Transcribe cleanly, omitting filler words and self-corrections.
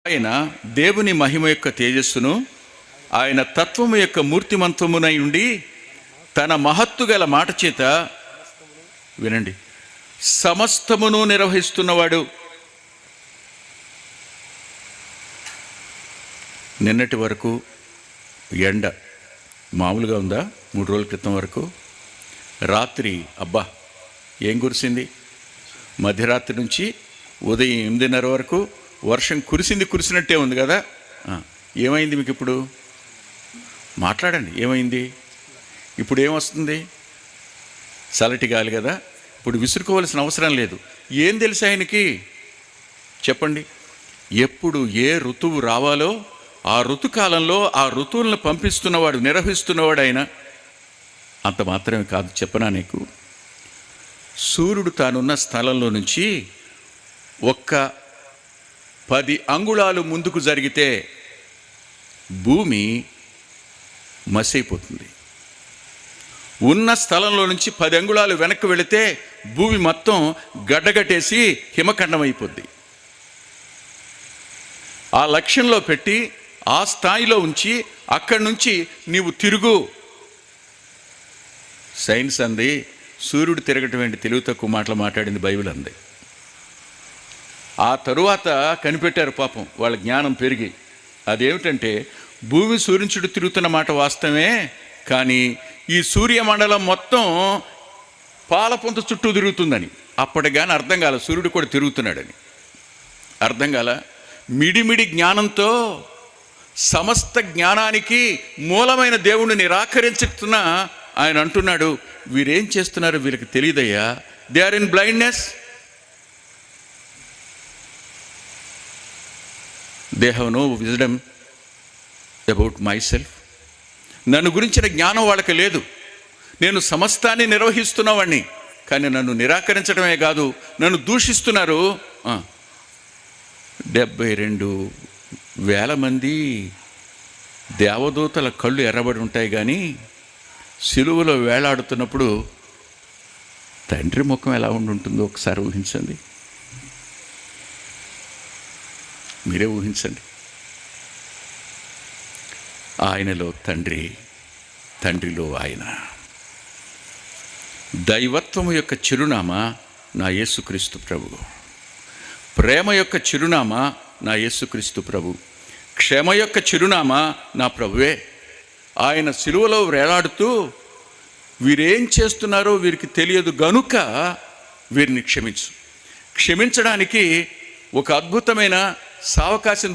ఆయన దేవుని మహిమ యొక్క తేజస్సును, ఆయన తత్వము యొక్క మూర్తిమంతమునై ఉండి తన మహత్తు గల మాట చేత, వినండి, సమస్తమును నిర్వహిస్తున్నవాడు. నిన్నటి వరకు ఎండ మామూలుగా ఉందా? 3 రోజుల క్రితం వరకు రాత్రి అబ్బా ఏం కురిసింది. మధ్యరాత్రి నుంచి ఉదయం 8:30 వరకు వర్షం కురిసినట్టే ఉంది కదా. ఏమైంది మీకు ఇప్పుడు? మాట్లాడండి, ఏమైంది? ఇప్పుడు ఏమొస్తుంది? చల్లటి గాలి కదా. ఇప్పుడు విసురుకోవాల్సిన అవసరం లేదు. ఏం తెలుసు ఆయనకి? చెప్పండి. ఎప్పుడు ఏ ఋతువు రావాలో ఆ ఋతుకాలంలో ఆ ఋతువులను పంపిస్తున్నవాడు, నిర్వహిస్తున్నవాడు ఆయన. అంత మాత్రమే కాదు, చెప్పనా నీకు, సూర్యుడు తానున్న స్థలంలో నుంచి ఒక్క 10 అంగుళాలు ముందుకు జరిగితే భూమి మసైపోతుంది. ఉన్న స్థలంలో నుంచి 10 అంగుళాలు వెనక్కి వెళితే భూమి మొత్తం గడ్డగట్టేసి హిమఖండం అయిపోద్ది. ఆ లక్ష్యంలో పెట్టి ఆ స్థాయిలో ఉంచి అక్కడి నుంచి నీవు తిరుగు. సైన్స్ అంది, సూర్యుడు తిరగటం ఏంటి, తెలివి తక్కువ మాటలు మాట్లాడింది బైబిల్ అంది. ఆ తరువాత కనిపెట్టారు పాపం, వాళ్ళ జ్ఞానం పెరిగి. అదేమిటంటే భూమి సూర్యుని చుట్టూ తిరుగుతున్న మాట వాస్తవమే, కానీ ఈ సూర్యమండలం మొత్తం పాలపొంత చుట్టూ తిరుగుతుందని అప్పటికి కానీ అర్థం కాల. సూర్యుడు కూడా తిరుగుతున్నాడని అర్థం కాల. మిడిమిడి జ్ఞానంతో సమస్త జ్ఞానానికి మూలమైన దేవుణ్ణి నిరాకరించుతున్న ఆయన అంటున్నాడు, వీరేం చేస్తున్నారు వీళ్ళకి తెలియదయ్యా, they are in blindness, they have no wisdom about my self. నన్ను గురించిన జ్ఞానం వాళ్ళకి లేదు. నేను సమస్తాన్ని నిర్వహిస్తున్నవాడిని, కానీ నన్ను నిరాకరించడమే కాదు, నన్ను దూషిస్తున్నారు. 72,000 మంది దేవదూతల కళ్ళు ఎర్రబడి ఉంటాయి, కానీ సిలువలో వేలాడుతున్నప్పుడు తండ్రి ముఖం ఎలా ఉంటుందో ఒకసారి ఊహించండి. మీరే ఊహించండి. ఆయనలో తండ్రి, తండ్రిలో ఆయన. దైవత్వము యొక్క చిరునామా నా యేసుక్రీస్తు ప్రభు. ప్రేమ యొక్క చిరునామా నా యేసుక్రీస్తు ప్రభు. క్షమ యొక్క చిరునామా నా ప్రభువే. ఆయన సిలువలో వేలాడుతూ వీరేం చేస్తున్నారో వీరికి తెలియదు గనుక వీరిని క్షమించు. క్షమించడానికి ఒక అద్భుతమైన సావకాశం